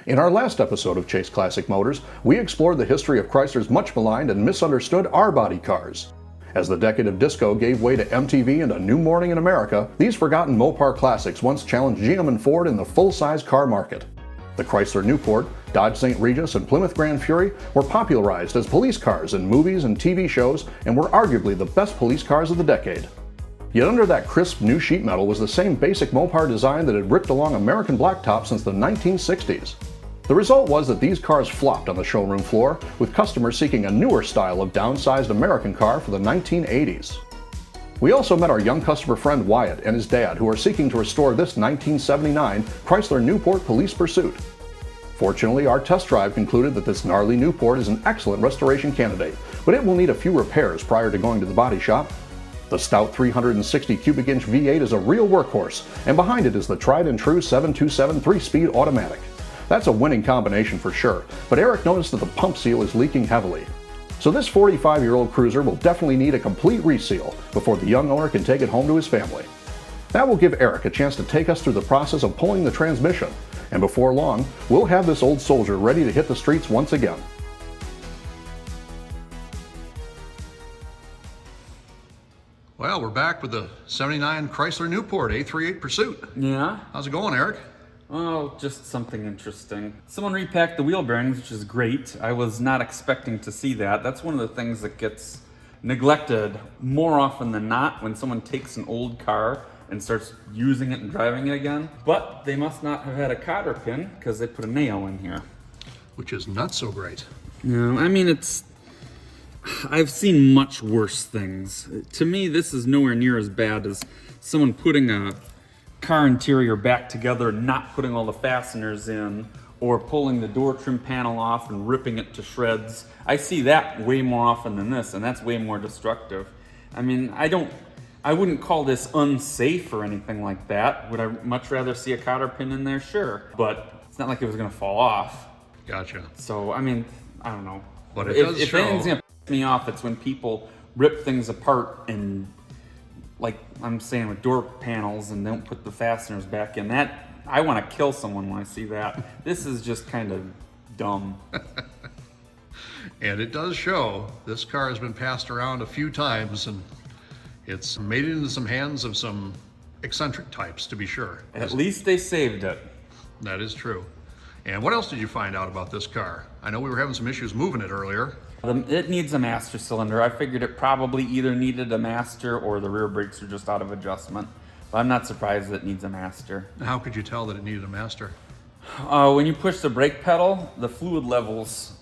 In our last episode of Chase Classic Motors, we explored the history of Chrysler's much maligned and misunderstood R-body cars. As the decade of disco gave way to MTV and A New Morning in America, these forgotten Mopar classics once challenged GM and Ford in the full-size car market. The Chrysler Newport, Dodge St. Regis, and Plymouth Grand Fury were popularized as police cars in movies and TV shows and were arguably the best police cars of the decade. Yet under that crisp new sheet metal was the same basic Mopar design that had ripped along American blacktop since the 1960s. The result was that these cars flopped on the showroom floor, with customers seeking a newer style of downsized American car for the 1980s. We also met our young customer friend Wyatt and his dad, who are seeking to restore this 1979 Chrysler Newport Police Pursuit. Fortunately, our test drive concluded that this gnarly Newport is an excellent restoration candidate, but it will need a few repairs prior to going to the body shop. The stout 360 cubic inch V8 is a real workhorse, and behind it is the tried and true 727 3-speed automatic. That's a winning combination for sure, but Eric noticed that the pump seal is leaking heavily. So this 45-year-old cruiser will definitely need a complete reseal before the young owner can take it home to his family. That will give Eric a chance to take us through the process of pulling the transmission, and before long, we'll have this old soldier ready to hit the streets once again. Well, we're back with the 79 Chrysler Newport A38 Pursuit. Yeah? How's it going, Eric? Oh, just something interesting. Someone repacked the wheel bearings, which is great. I was not expecting to see that. That's one of the things that gets neglected more often than not when someone takes an old car and starts using it and driving it again. But they must not have had a cotter pin because they put a nail in here. Which is not so great. No, I mean, I've seen much worse things. To me, this is nowhere near as bad as someone putting a car interior back together and not putting all the fasteners in, or pulling the door trim panel off and ripping it to shreds. I see that way more often than this, and that's way more destructive. I mean, I wouldn't call this unsafe or anything like that. Would I much rather see a cotter pin in there? Sure, but it's not like it was gonna fall off. Gotcha. So, I mean, I don't know. But it does show. If anything's gonna piss me off, it's when people rip things apart and, like I'm saying, with door panels and don't put the fasteners back in. That, I want to kill someone when I see that. This is just kind of dumb. And it does show. This car has been passed around a few times, and it's made it into some hands of some eccentric types, to be sure. At least they saved it. That is true. And what else did you find out about this car? I know we were having some issues moving it earlier. It needs a master cylinder. I figured it probably either needed a master or the rear brakes are just out of adjustment. But I'm not surprised that it needs a master. How could you tell that it needed a master? When you push the brake pedal, the fluid levels,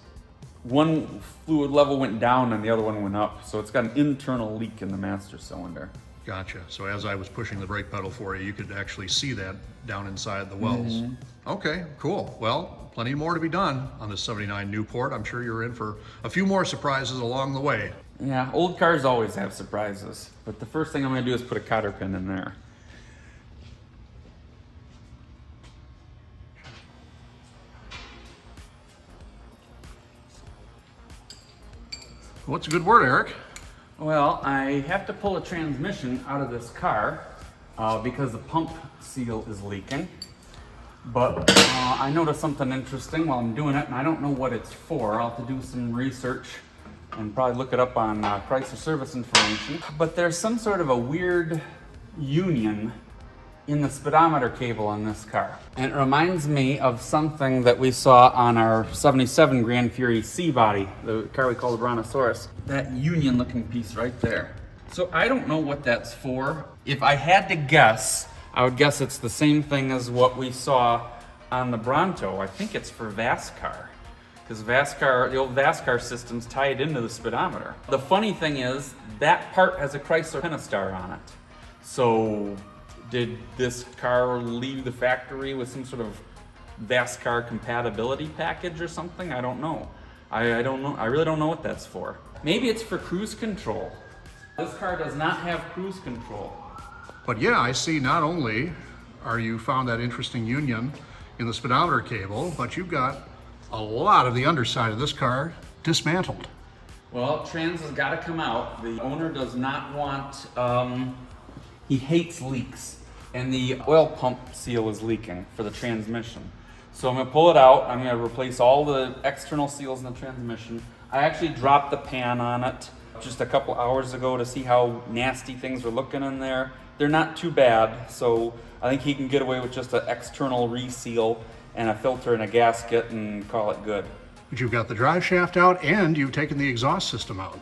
one fluid level went down and the other one went up. So it's got an internal leak in the master cylinder. Gotcha. So as I was pushing the brake pedal for you, you could actually see that down inside the wells. Mm-hmm. Okay, cool. Well, plenty more to be done on this 79 Newport. I'm sure you're in for a few more surprises along the way. Yeah, old cars always have surprises. But the first thing I'm gonna do is put a cotter pin in there. What's a good word, Eric? Well, I have to pull a transmission out of this car because the pump seal is leaking. But I noticed something interesting while I'm doing it, and I don't know what it's for. I'll have to do some research and probably look it up on Chrysler service information. But there's some sort of a weird union in the speedometer cable on this car. And it reminds me of something that we saw on our 77 Grand Fury C-body, the car we call the Brontosaurus. That union looking piece right there. So I don't know what that's for. If I had to guess, I would guess it's the same thing as what we saw on the Bronto. I think it's for VASCAR. Because the old VASCAR system's tied into the speedometer. The funny thing is, that part has a Chrysler Pentastar on it. So, did this car leave the factory with some sort of VASCAR compatibility package or something? I don't know. I don't know. I really don't know what that's for. Maybe it's for cruise control. This car does not have cruise control. But yeah, I see not only are you found that interesting union in the speedometer cable, but you've got a lot of the underside of this car dismantled. Well, trans has got to come out. The owner does not want, he hates leaks. And the oil pump seal is leaking for the transmission. So I'm gonna pull it out. I'm gonna replace all the external seals in the transmission. I actually dropped the pan on it just a couple hours ago to see how nasty things were looking in there. They're not too bad, so I think he can get away with just an external reseal and a filter and a gasket and call it good. But you've got the drive shaft out and you've taken the exhaust system out.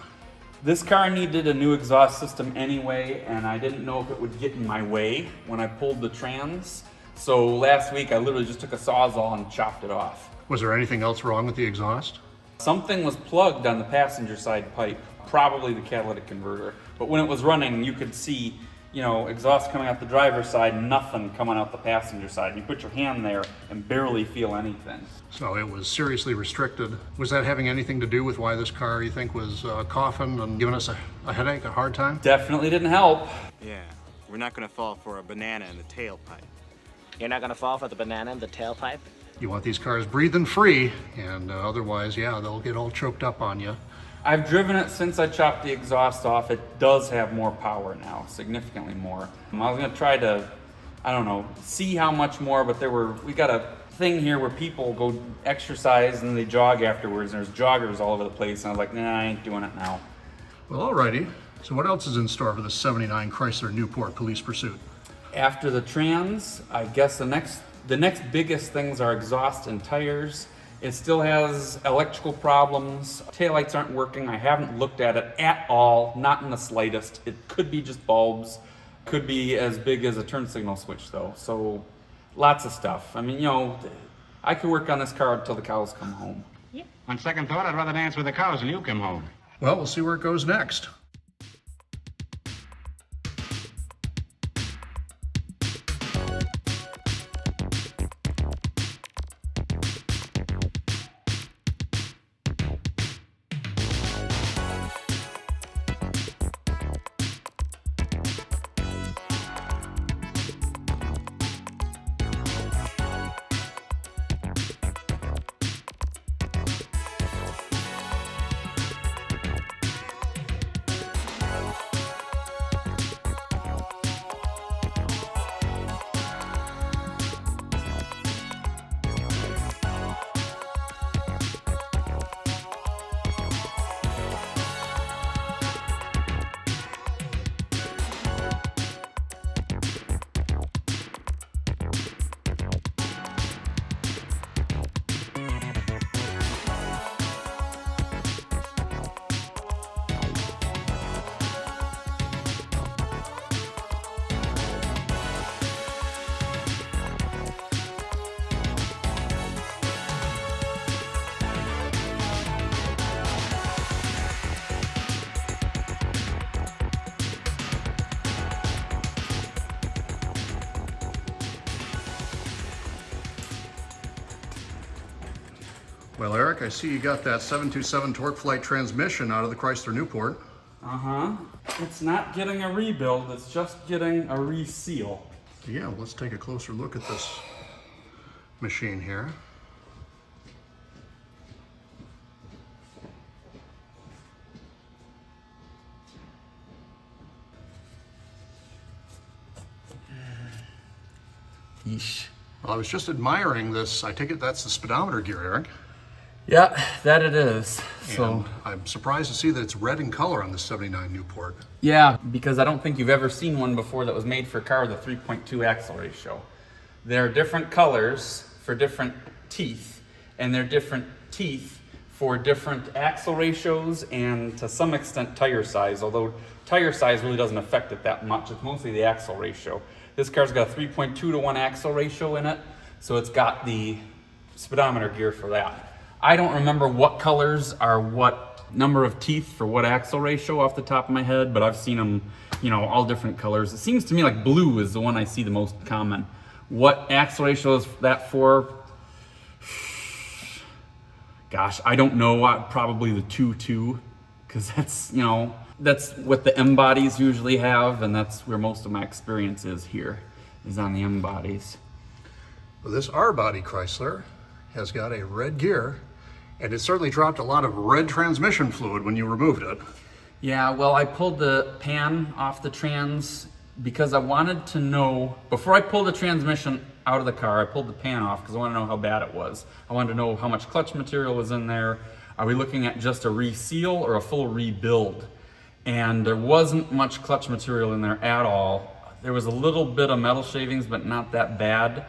This car needed a new exhaust system anyway, and I didn't know if it would get in my way when I pulled the trans. So last week I literally just took a Sawzall and chopped it off. Was there anything else wrong with the exhaust? Something was plugged on the passenger side pipe, probably the catalytic converter. But when it was running, you could see, you know, exhaust coming out the driver's side, nothing coming out the passenger side. You put your hand there and barely feel anything. So it was seriously restricted. Was that having anything to do with why this car, you think, was coughing and giving us a headache, a hard time? Definitely didn't help. Yeah, we're not gonna fall for a banana in the tailpipe. You're not gonna fall for the banana in the tailpipe? You want these cars breathing free, and otherwise, yeah, they'll get all choked up on you. I've driven it since I chopped the exhaust off. It does have more power now, significantly more. I was gonna try to, I don't know, see how much more, but we got a thing here where people go exercise and they jog afterwards, and there's joggers all over the place, and I was like, nah, I ain't doing it now. Well, alrighty. So what else is in store for the 79 Chrysler Newport Police Pursuit? After the trans, I guess the next biggest things are exhaust and tires. It still has electrical problems. Taillights aren't working. I haven't looked at it at all, not in the slightest. It could be just bulbs. Could be as big as a turn signal switch though. So lots of stuff. I mean, you know, I could work on this car until the cows come home. On second thought, I'd rather dance with the cows when you come home. Well, we'll see where it goes next. Well, Eric, I see you got that 727 TorqueFlite transmission out of the Chrysler Newport. Uh-huh. It's not getting a rebuild, it's just getting a reseal. Yeah, let's take a closer look at this machine here. Yeesh. Well, I was just admiring this. I take it that's the speedometer gear, Eric. Yeah, that it is. So And I'm surprised to see that it's red in color on the 79 Newport. yeah, because I don't think you've ever seen one before that was made for a car with a 3.2 axle ratio. There are different colors for different teeth, and they're different teeth for different axle ratios and to some extent tire size, although tire size really doesn't affect it that much. It's mostly the axle ratio. This car's got a 3.2 to 1 axle ratio in it, so it's got the speedometer gear for that. I don't remember what colors are what number of teeth for what axle ratio off the top of my head, but I've seen them, you know, all different colors. It seems to me like blue is the one I see the most common. What axle ratio is that for? Gosh, I don't know. Probably the 2.2, because that's, you know, that's what the M bodies usually have, and that's where most of my experience is here, is on the M bodies. Well, this R-body Chrysler has got a red gear, and it certainly dropped a lot of red transmission fluid when you removed it. Yeah, well, I pulled the pan off the trans because I wanted to know, before I pulled the transmission out of the car. I pulled the pan off because I want to know how bad it was. I wanted to know how much clutch material was in there. Are we looking at just a reseal or a full rebuild? And there wasn't much clutch material in there at all. There was a little bit of metal shavings, but not that bad.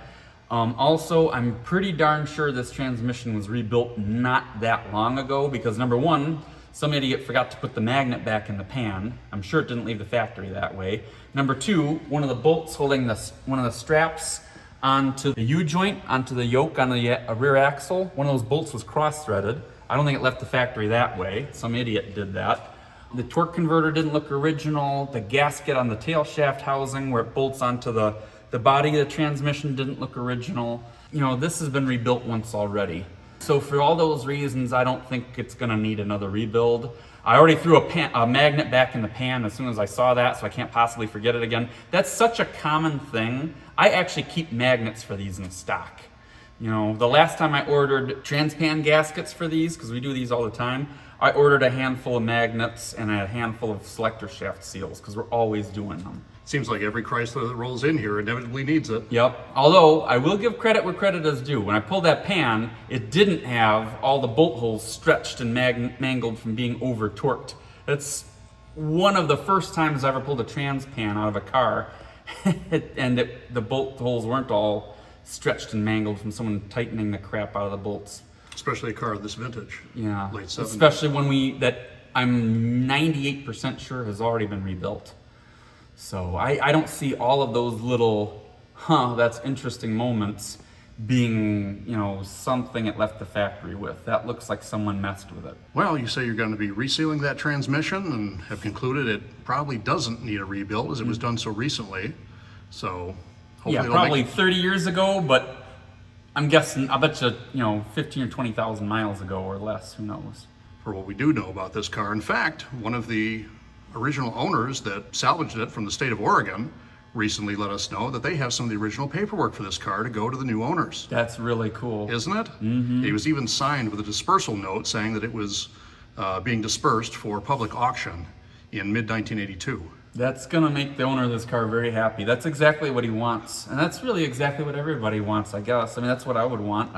Also, I'm pretty darn sure this transmission was rebuilt not that long ago because number one, some idiot forgot to put the magnet back in the pan. I'm sure it didn't leave the factory that way. Number two, one of the bolts holding one of the straps onto the U-joint, onto the yoke on the rear axle, one of those bolts was cross-threaded. I don't think it left the factory that way. Some idiot did that. The torque converter didn't look original. The gasket on the tail shaft housing where it bolts onto the body of the transmission didn't look original. You know, this has been rebuilt once already. So for all those reasons, I don't think it's gonna need another rebuild. I already threw a magnet back in the pan as soon as I saw that, so I can't possibly forget it again. That's such a common thing. I actually keep magnets for these in stock. You know, the last time I ordered transpan gaskets for these, because we do these all the time, I ordered a handful of magnets and a handful of selector shaft seals, because we're always doing them. Seems like every Chrysler that rolls in here inevitably needs it. Yep. Although, I will give credit where credit is due. When I pulled that pan, it didn't have all the bolt holes stretched and mangled from being over-torqued. It's one of the first times I ever pulled a trans pan out of a car, and the bolt holes weren't all stretched and mangled from someone tightening the crap out of the bolts. Especially a car of this vintage. Yeah. Late 70s. Especially when that I'm 98% sure has already been rebuilt. So I don't see all of those little, that's interesting moments being, you know, something it left the factory with. That looks like someone messed with it. Well, you say you're going to be resealing that transmission and have concluded it probably doesn't need a rebuild as it was done so recently. So hopefully Yeah, probably 30 years ago, but I'm guessing, I bet you, 15 or 20,000 miles ago or less, who knows. For what we do know about this car, in fact, one of the original owners that salvaged it from the state of Oregon recently let us know that they have some of the original paperwork for this car to go to the new owners. That's really cool. Isn't it? Mm-hmm. It was even signed with a dispersal note saying that it was being dispersed for public auction in mid-1982. That's gonna make the owner of this car very happy. That's exactly what he wants. And that's really exactly what everybody wants, I guess. I mean, that's what I would want.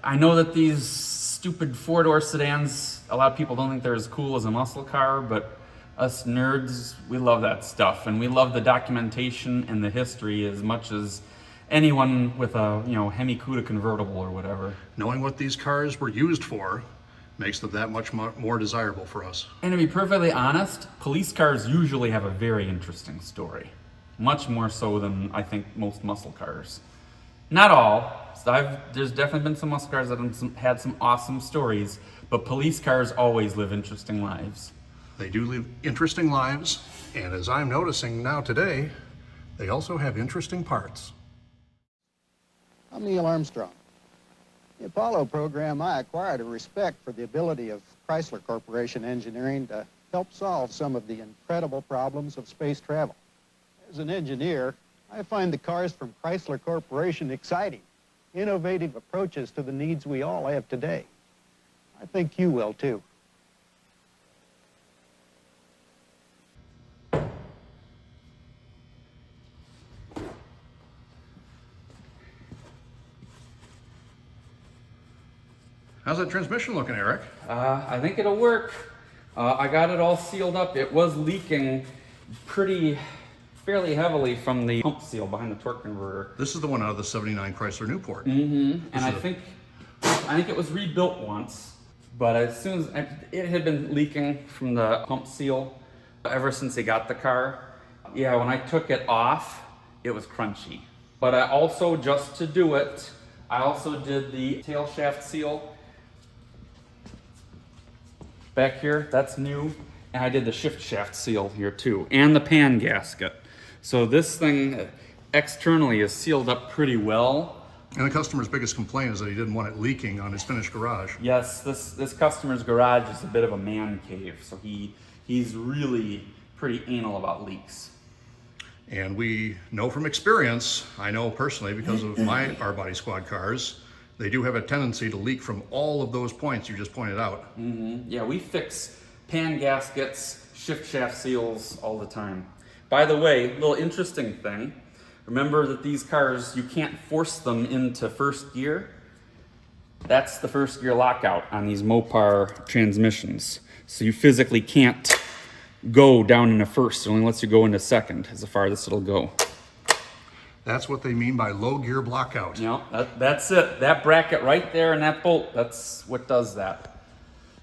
I know that these stupid four-door sedans, a lot of people don't think they're as cool as a muscle car, but us nerds, we love that stuff, and we love the documentation and the history as much as anyone with a Hemi Cuda convertible or whatever. Knowing what these cars were used for makes them that much more desirable for us. And to be perfectly honest, police cars usually have a very interesting story. Much more so than I think most muscle cars. Not all. There's definitely been some muscle cars that have had some awesome stories, but police cars always live interesting lives. They do live interesting lives, and as I'm noticing now today, they also have interesting parts. I'm Neil Armstrong. In the Apollo program, I acquired a respect for the ability of Chrysler Corporation engineering to help solve some of the incredible problems of space travel. As an engineer, I find the cars from Chrysler Corporation exciting, innovative approaches to the needs we all have today. I think you will too. How's that transmission looking, Eric? I think it'll work. I got it all sealed up. It was leaking fairly heavily from the pump seal behind the torque converter. This is the one out of the '79 Chrysler Newport. Mm-hmm. And I think it was rebuilt once, but as soon as it had been leaking from the pump seal ever since they got the car. Yeah, when I took it off, it was crunchy. But I also, just to do it, I also did the tail shaft seal back here. That's new. And I did the shift shaft seal here too, and the pan gasket. So this thing externally is sealed up pretty well. And the customer's biggest complaint is that he didn't want it leaking on his finished garage. Yes, this customer's garage is a bit of a man cave, so he's really pretty anal about leaks. And we know from experience, I know personally because of my R-Body Squad cars, they do have a tendency to leak from all of those points you just pointed out. Mm-hmm. Yeah, we fix pan gaskets, shift shaft seals all the time. By the way, little interesting thing, Remember that these cars, you can't force them into first gear. That's the first gear lockout on these Mopar transmissions. So you physically can't go down into first. It only lets you go into second as the farthest it'll go. That's what they mean by low gear blockout. You know, that's it. That bracket right there and that bolt, that's what does that.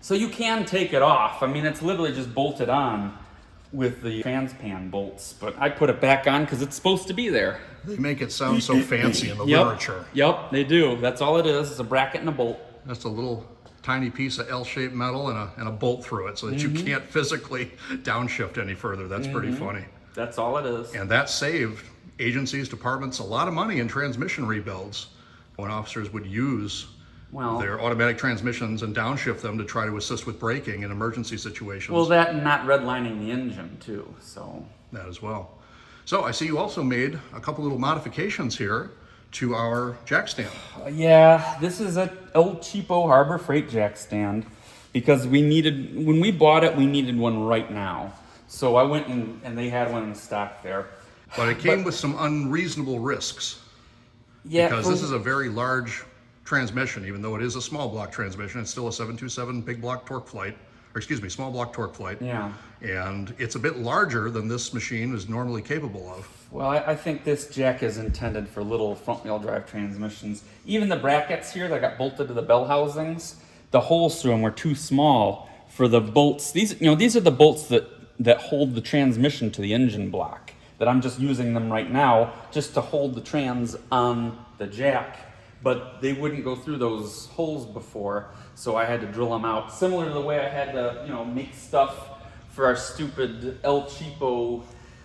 So you can take it off. I mean, it's literally just bolted on with the transpan bolts, but I put it back on because it's supposed to be there. They make it sound so fancy in the Yep. literature. Yep, they do. That's all it is. It's a bracket and a bolt. Just a little tiny piece of L-shaped metal and a bolt through it so that you can't physically downshift any further. That's pretty funny. That's all it is. And that saved agencies, departments a lot of money in transmission rebuilds when officers would use their automatic transmissions and downshift them to try to assist with braking in emergency situations. Well, that and not redlining the engine too, so. That as well. So I see you also made a couple little modifications here to our jack stand. Yeah, this is an old cheapo Harbor Freight jack stand because when we bought it, we needed one right now. So I went and they had one in stock there. But it came with some unreasonable risks. Yeah, Because this is a very large transmission, even though it is a small block transmission. It's still a 727 big block TorqueFlite, or excuse me, small block TorqueFlite. Yeah. And it's a bit larger than this machine is normally capable of. Well, I think this jack is intended for little front-wheel drive transmissions. Even the brackets here that got bolted to the bell housings, the holes through them were too small for the bolts. These are the bolts that hold the transmission to the engine block. That I'm just using them right now just to hold the trans on the jack. But they wouldn't go through those holes before, so I had to drill them out. Similar to the way I had to, make stuff for our stupid El Cheapo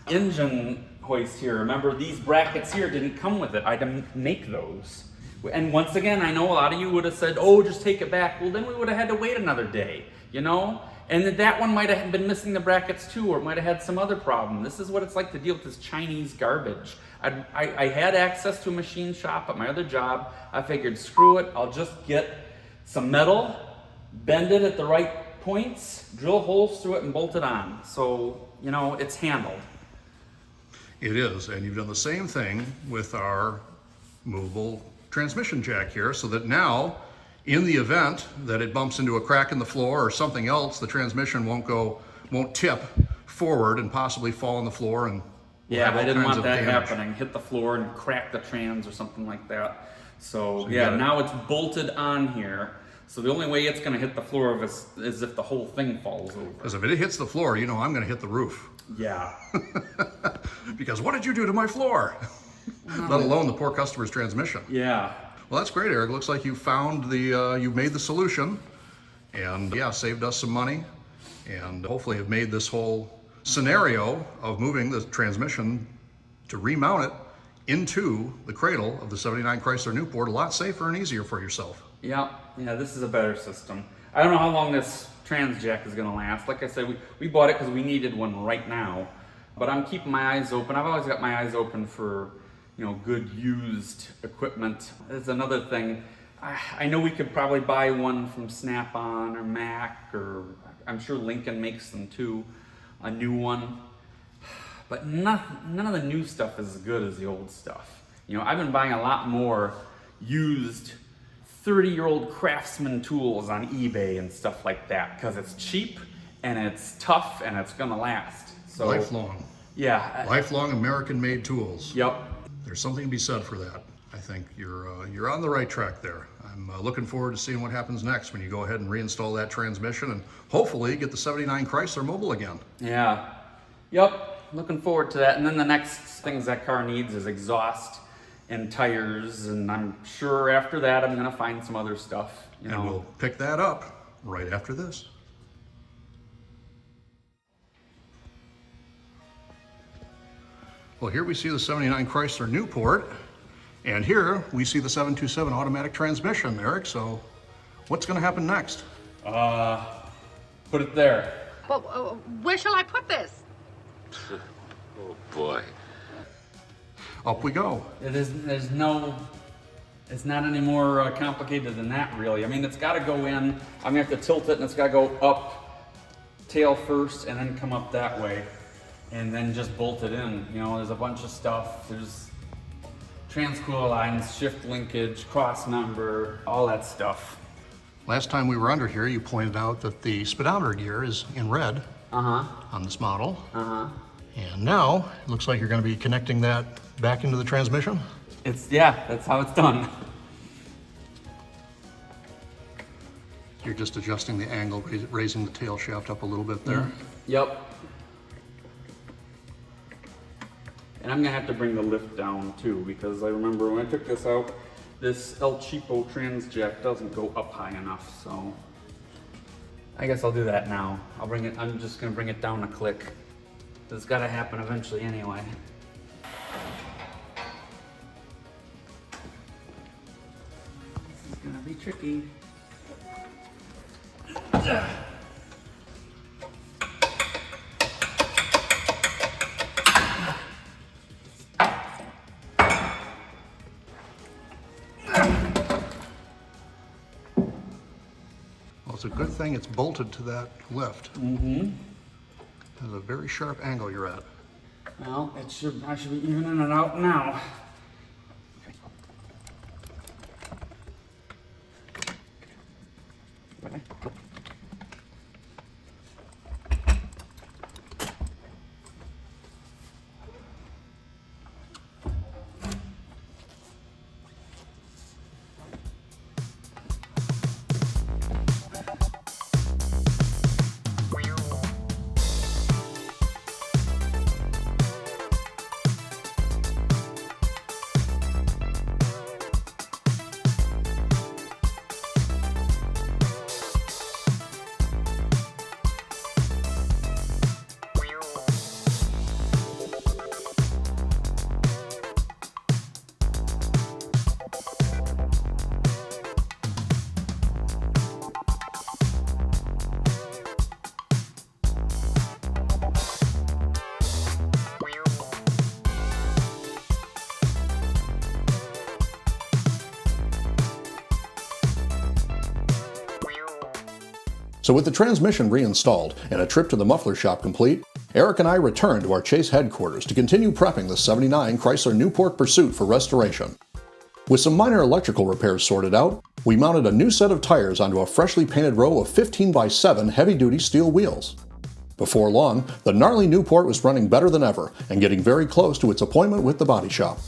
engine hoist here. Remember, these brackets here didn't come with it. I had to make those. And once again, I know a lot of you would have said, oh, just take it back. Well, then we would have had to wait another day, And that one might have been missing the brackets too, or it might have had some other problem. This is what it's like to deal with this Chinese garbage. I had access to a machine shop at my other job. I figured, screw it, I'll just get some metal, bend it at the right points, drill holes through it, and bolt it on. So, it's handled. It is, and you've done the same thing with our movable transmission jack here, so that now, in the event that it bumps into a crack in the floor or something else, the transmission won't tip forward and possibly fall on the floor and yeah, I didn't want that damage happening. Hit the floor and crack the trans or something like that. So yeah, now it's bolted on here. So the only way it's going to hit the floor is if the whole thing falls over. Because if it hits the floor, I'm going to hit the roof. Yeah. Because what did you do to my floor? Let alone the poor customer's transmission. Yeah. Well, that's great, Eric. Looks like you found you made the solution, and saved us some money, and hopefully have made this whole scenario of moving the transmission to remount it into the cradle of the 79 Chrysler Newport a lot safer and easier for yourself. Yeah, this is a better system. I don't know how long this trans jack is going to last. Like I said, we bought it because we needed one right now, but I'm keeping my eyes open. I've always got my eyes open for good used equipment. That's another thing. I know we could probably buy one from Snap-on or Mac, or I'm sure Lincoln makes them too, a new one. But none of the new stuff is as good as the old stuff. I've been buying a lot more used 30-year-old Craftsman tools on eBay and stuff like that because it's cheap and it's tough and it's gonna last. So Lifelong. Yeah. Lifelong American-made tools. Yep. There's something to be said for that. I think you're on the right track there. I'm looking forward to seeing what happens next when you go ahead and reinstall that transmission and hopefully get the 79 Chrysler mobile again. Yeah. Yep. Looking forward to that. And then the next things that car needs is exhaust and tires, and I'm sure after that I'm gonna find some other stuff. And we'll pick that up right after this. Well, here we see the 79 Chrysler Newport, and here we see the 727 automatic transmission, Eric. So what's going to happen next? Put it there. Well, where shall I put this? Oh boy. Up we go. It's not any more complicated than that, really. I mean, it's got to go in. I'm gonna have to tilt it, and it's got to go up, tail first, and then come up that way, and then just bolt it in. There's a bunch of stuff. There's transcooler lines, shift linkage, cross member, all that stuff. Last time we were under here, you pointed out that the speedometer gear is in red on this model. And now, it looks like you're going to be connecting that back into the transmission. Yeah, that's how it's done. You're just adjusting the angle, raising the tail shaft up a little bit there. Yep. And I'm gonna have to bring the lift down too, because I remember when I took this out, this El Cheapo trans jack doesn't go up high enough, so I guess I'll do that now. I'm just gonna bring it down a click. It's gotta happen eventually anyway. This is gonna be tricky. Well, it's a good thing it's bolted to that lift. There's a very sharp angle you're at. Well, I should be evening it out now. So with the transmission reinstalled and a trip to the muffler shop complete, Eric and I returned to our Chase headquarters to continue prepping the '79 Chrysler Newport Pursuit for restoration. With some minor electrical repairs sorted out, we mounted a new set of tires onto a freshly painted row of 15x7 heavy-duty steel wheels. Before long, the gnarly Newport was running better than ever and getting very close to its appointment with the body shop.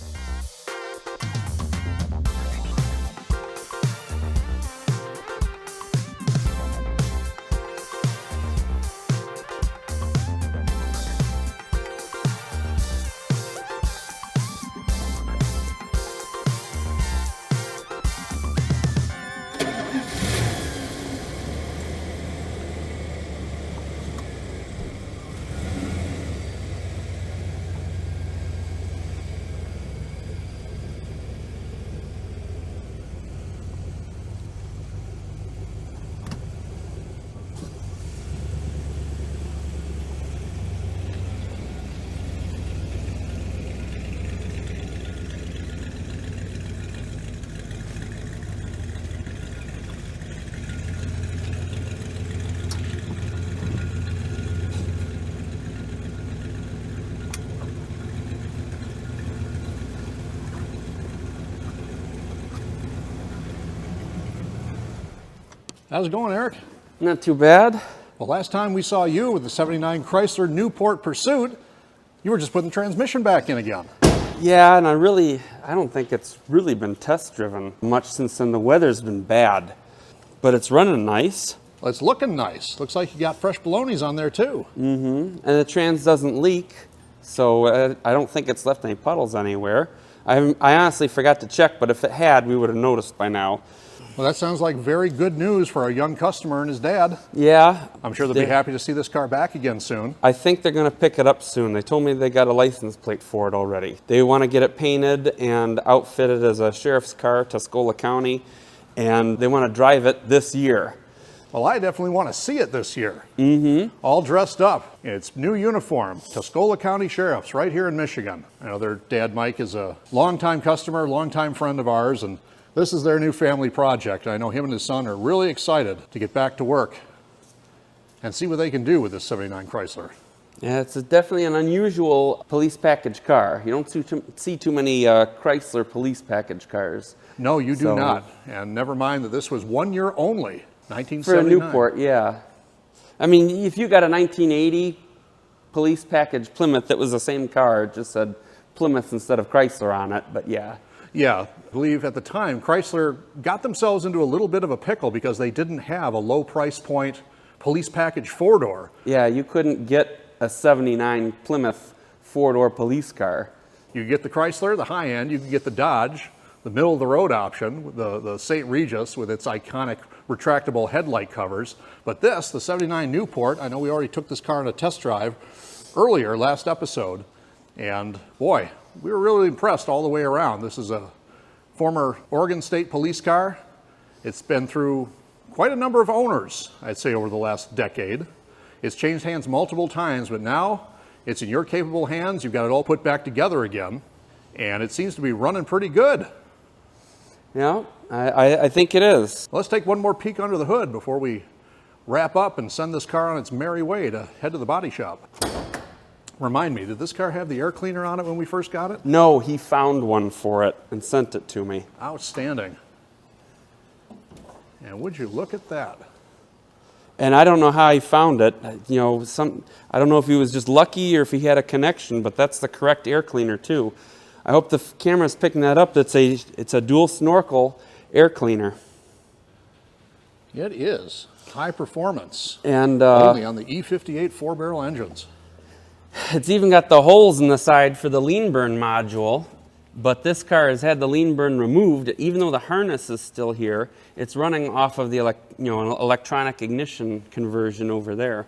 How's it going, Eric? Not too bad. Well, last time we saw you with the '79 Chrysler Newport Pursuit, you were just putting the transmission back in again. Yeah, and I don't think it's really been test driven much since then. The weather's been bad, but it's running nice. Well, it's looking nice. Looks like you got fresh balonies on there too. And the trans doesn't leak, so I don't think it's left any puddles anywhere. I honestly forgot to check, but if it had, we would have noticed by now. Well, that sounds like very good news for our young customer and his dad. Yeah. I'm sure they'll be happy to see this car back again soon. I think they're going to pick it up soon. They told me they got a license plate for it already. They want to get it painted and outfitted as a sheriff's car, Tuscola County, and they want to drive it this year. Well, I definitely want to see it this year. All dressed up. It's new uniform, Tuscola County Sheriffs, right here in Michigan. I know their dad, Mike, is a longtime customer, longtime friend of ours, and this is their new family project. I know him and his son are really excited to get back to work and see what they can do with this '79 Chrysler. Yeah, it's definitely an unusual police package car. You don't see too many Chrysler police package cars. No, you do not. And never mind that this was 1 year only, 1979. For a Newport, yeah. I mean, if you got a 1980 police package Plymouth that was the same car, it just said Plymouth instead of Chrysler on it, but yeah. Yeah, I believe at the time Chrysler got themselves into a little bit of a pickle because they didn't have a low price point police package four-door. Yeah, you couldn't get a 79 Plymouth four-door police car. You get the Chrysler, the high end, you can get the Dodge, the middle of the road option, the St. Regis with its iconic retractable headlight covers. But this, the 79 Newport, I know we already took this car on a test drive earlier, last episode, and boy, we were really impressed all the way around. This is a former Oregon State Police car. It's been through quite a number of owners, I'd say, over the last decade. It's changed hands multiple times, but now it's in your capable hands. You've got it all put back together again, and it seems to be running pretty good. Yeah, I think it is. Let's take one more peek under the hood before we wrap up and send this car on its merry way to head to the body shop. Remind me, did this car have the air cleaner on it when we first got it? No, he found one for it and sent it to me. Outstanding. And would you look at that? And I don't know how he found it. You know, I don't know if he was just lucky or if he had a connection, but that's the correct air cleaner too. I hope the camera's picking that up. It's a dual snorkel air cleaner. It is. High performance. And only on the E58 four-barrel engines. It's even got the holes in the side for the lean burn module, but this car has had the lean burn removed. Even though the harness is still here, it's running off of the electronic ignition conversion over there.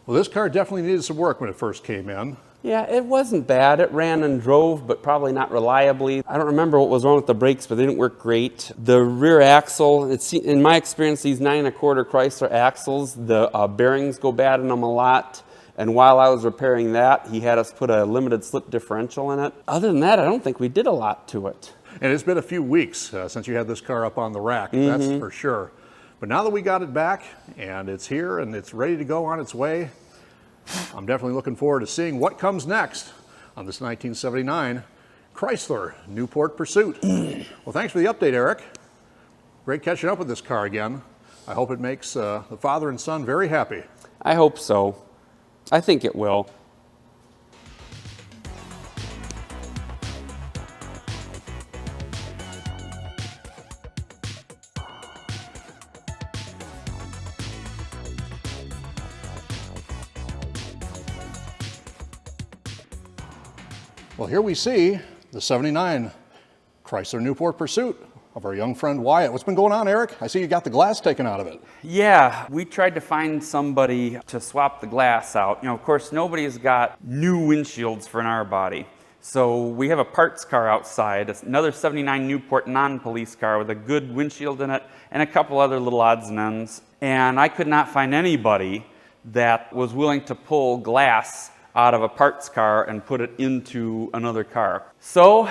Well, this car definitely needed some work when it first came in. Yeah, it wasn't bad. It ran and drove, but probably not reliably. I don't remember what was wrong with the brakes, but they didn't work great. The rear axle, in my experience, these 9 1/4 Chrysler axles, the bearings go bad in them a lot. And while I was repairing that, he had us put a limited slip differential in it. Other than that, I don't think we did a lot to it. And it's been a few weeks since you had this car up on the rack, that's for sure. But now that we got it back, and it's here, and it's ready to go on its way, I'm definitely looking forward to seeing what comes next on this 1979 Chrysler Newport Pursuit. Well, thanks for the update, Eric. Great catching up with this car again. I hope it makes the father and son very happy. I hope so. I think it will. Well, here we see the 79 Chrysler Newport Pursuit of our young friend Wyatt. What's been going on, Eric? I see you got the glass taken out of it. Yeah, we tried to find somebody to swap the glass out. You know, of course, nobody's got new windshields for an R body. So we have a parts car outside. It's another 79 Newport non-police car with a good windshield in it and a couple other little odds and ends. And I could not find anybody that was willing to pull glass out of a parts car and put it into another car. So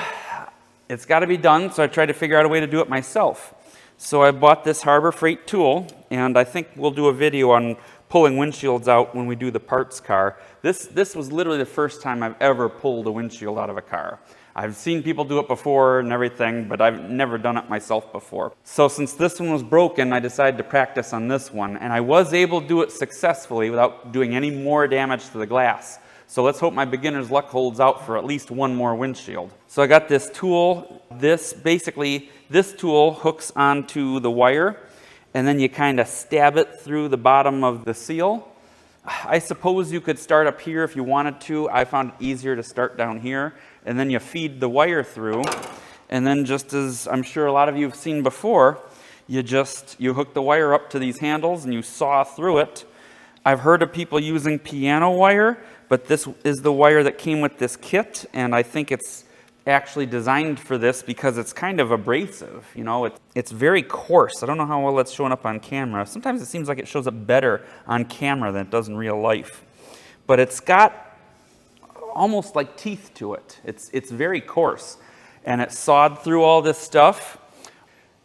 it's got to be done, so I tried to figure out a way to do it myself. So I bought this Harbor Freight tool, and I think we'll do a video on pulling windshields out when we do the parts car. This was literally the first time I've ever pulled a windshield out of a car. I've seen people do it before and everything, but I've never done it myself before. So since this one was broken, I decided to practice on this one, and I was able to do it successfully without doing any more damage to the glass. So let's hope my beginner's luck holds out for at least one more windshield. So I got this tool. This tool hooks onto the wire, and then you kind of stab it through the bottom of the seal. I suppose you could start up here if you wanted to. I found it easier to start down here, and then you feed the wire through, and then just as I'm sure a lot of you have seen before, you hook the wire up to these handles and you saw through it. I've heard of people using piano wire, but this is the wire that came with this kit, and I think it's actually designed for this because it's kind of abrasive. You know, it's very coarse. I don't know how well that's showing up on camera. Sometimes it seems like it shows up better on camera than it does in real life. But it's got almost like teeth to it. It's very coarse, and it sawed through all this stuff.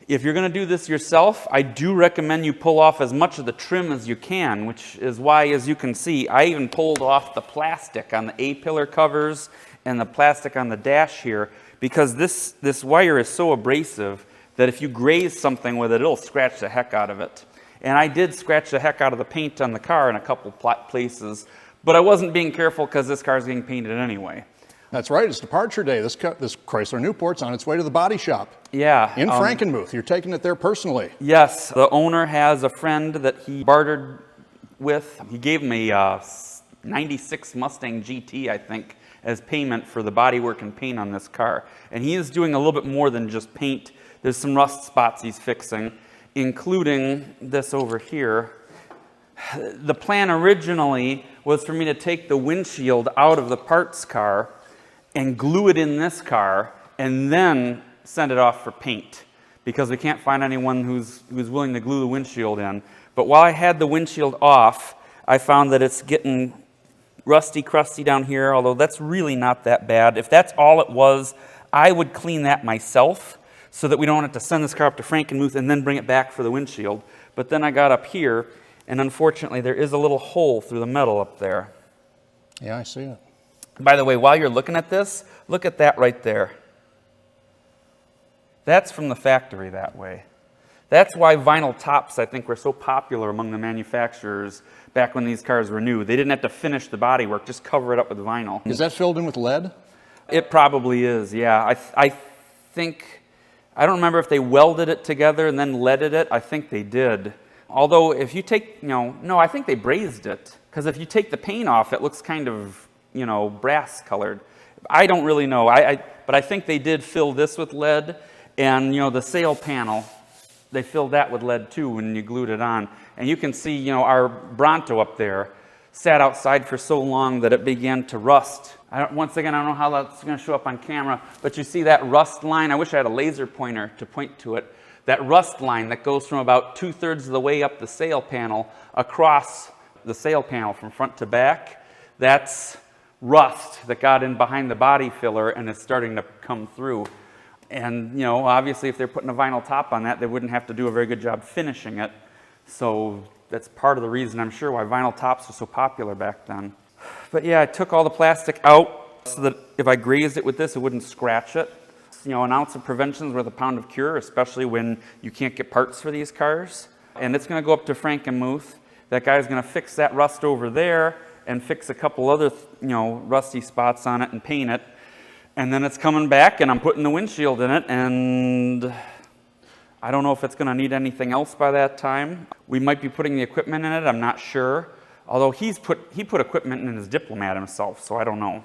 If you're going to do this yourself, I do recommend you pull off as much of the trim as you can, which is why, as you can see, I even pulled off the plastic on the A-pillar covers and the plastic on the dash here, because this wire is so abrasive that if you graze something with it, it'll scratch the heck out of it. And I did scratch the heck out of the paint on the car in a couple places, but I wasn't being careful because this car's getting painted anyway. That's right, it's departure day. This Chrysler Newport's on its way to the body shop. Yeah. In Frankenmuth. You're taking it there personally. Yes, the owner has a friend that he bartered with. He gave him a 96 Mustang GT, I think, as payment for the bodywork and paint on this car. And he is doing a little bit more than just paint. There's some rust spots he's fixing, including this over here. The plan originally was for me to take the windshield out of the parts car and glue it in this car and then send it off for paint, because we can't find anyone who's willing to glue the windshield in. But while I had the windshield off, I found that it's getting rusty, crusty down here, although that's really not that bad. If that's all it was, I would clean that myself so that we don't have to send this car up to Frankenmuth and then bring it back for the windshield. But then I got up here, and unfortunately there is a little hole through the metal up there. Yeah, I see it. By the way, while you're looking at this, look at that right there. That's from the factory that way. That's why vinyl tops, I think, were so popular among the manufacturers back when these cars were new. They didn't have to finish the bodywork, just cover it up with vinyl. Is that filled in with lead? It probably is, yeah. I think, I don't remember if they welded it together and then leaded it. I think they did. Although if you take, no, I think they brazed it. Because if you take the paint off, it looks kind of, brass colored. I don't really know, but I think they did fill this with lead, and the sail panel, they filled that with lead too when you glued it on. And you can see, our Bronto up there sat outside for so long that it began to rust. Once again, I don't know how that's going to show up on camera, but you see that rust line? I wish I had a laser pointer to point to it. That rust line that goes from about 2/3 of the way up the sail panel across the sail panel from front to back, that's rust that got in behind the body filler and is starting to come through. And, obviously if they're putting a vinyl top on that, they wouldn't have to do a very good job finishing it. So that's part of the reason, I'm sure, why vinyl tops were so popular back then. But yeah, I took all the plastic out so that if I grazed it with this, it wouldn't scratch it. An ounce of prevention is worth a pound of cure, especially when you can't get parts for these cars. And it's going to go up to Frankenmuth. That guy's going to fix that rust over there and fix a couple other, rusty spots on it and paint it. And then it's coming back, and I'm putting the windshield in it, and I don't know if it's going to need anything else by that time. We might be putting the equipment in it, I'm not sure. Although he put equipment in his Diplomat himself, so I don't know.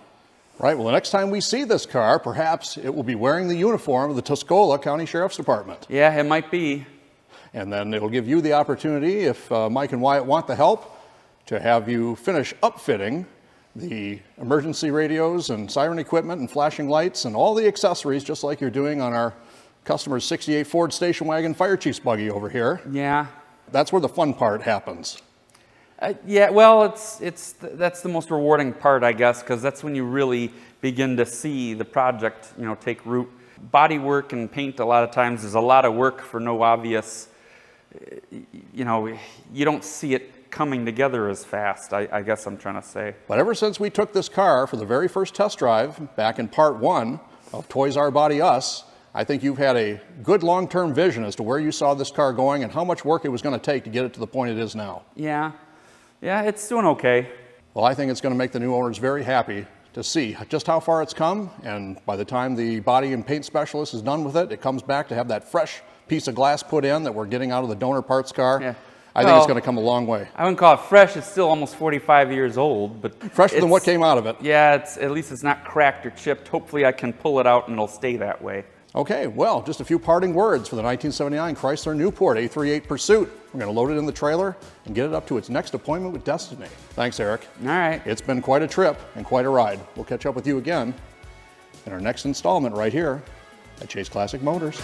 Right, well, the next time we see this car, perhaps it will be wearing the uniform of the Tuscola County Sheriff's Department. Yeah, it might be. And then it'll give you the opportunity, if Mike and Wyatt want the help, to have you finish upfitting the emergency radios and siren equipment and flashing lights and all the accessories, just like you're doing on our customer's 68 Ford station wagon fire chief's buggy over here. Yeah. That's where the fun part happens. Yeah, well, that's the most rewarding part, I guess, because that's when you really begin to see the project, take root. Body work and paint a lot of times is a lot of work for no obvious, you don't see it coming together as fast, I guess I'm trying to say. But ever since we took this car for the very first test drive back in part 1 of Toys R Body Us, I think you've had a good long-term vision as to where you saw this car going and how much work it was going to take to get it to the point it is now. Yeah, it's doing okay. Well, I think it's going to make the new owners very happy to see just how far it's come, and by the time the body and paint specialist is done with it, it comes back to have that fresh piece of glass put in that we're getting out of the donor parts car. Yeah. I think it's going to come a long way. I wouldn't call it fresh. It's still almost 45 years old, but fresher than what came out of it. Yeah, at least it's not cracked or chipped. Hopefully I can pull it out and it'll stay that way. Okay, well, just a few parting words for the 1979 Chrysler Newport A38 Pursuit. We're going to load it in the trailer and get it up to its next appointment with Destiny. Thanks, Eric. All right. It's been quite a trip and quite a ride. We'll catch up with you again in our next installment right here at Chase Classic Motors.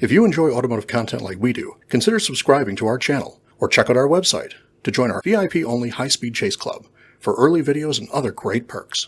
If you enjoy automotive content like we do, consider subscribing to our channel, or check out our website to join our VIP-only high-speed chase club for early videos and other great perks.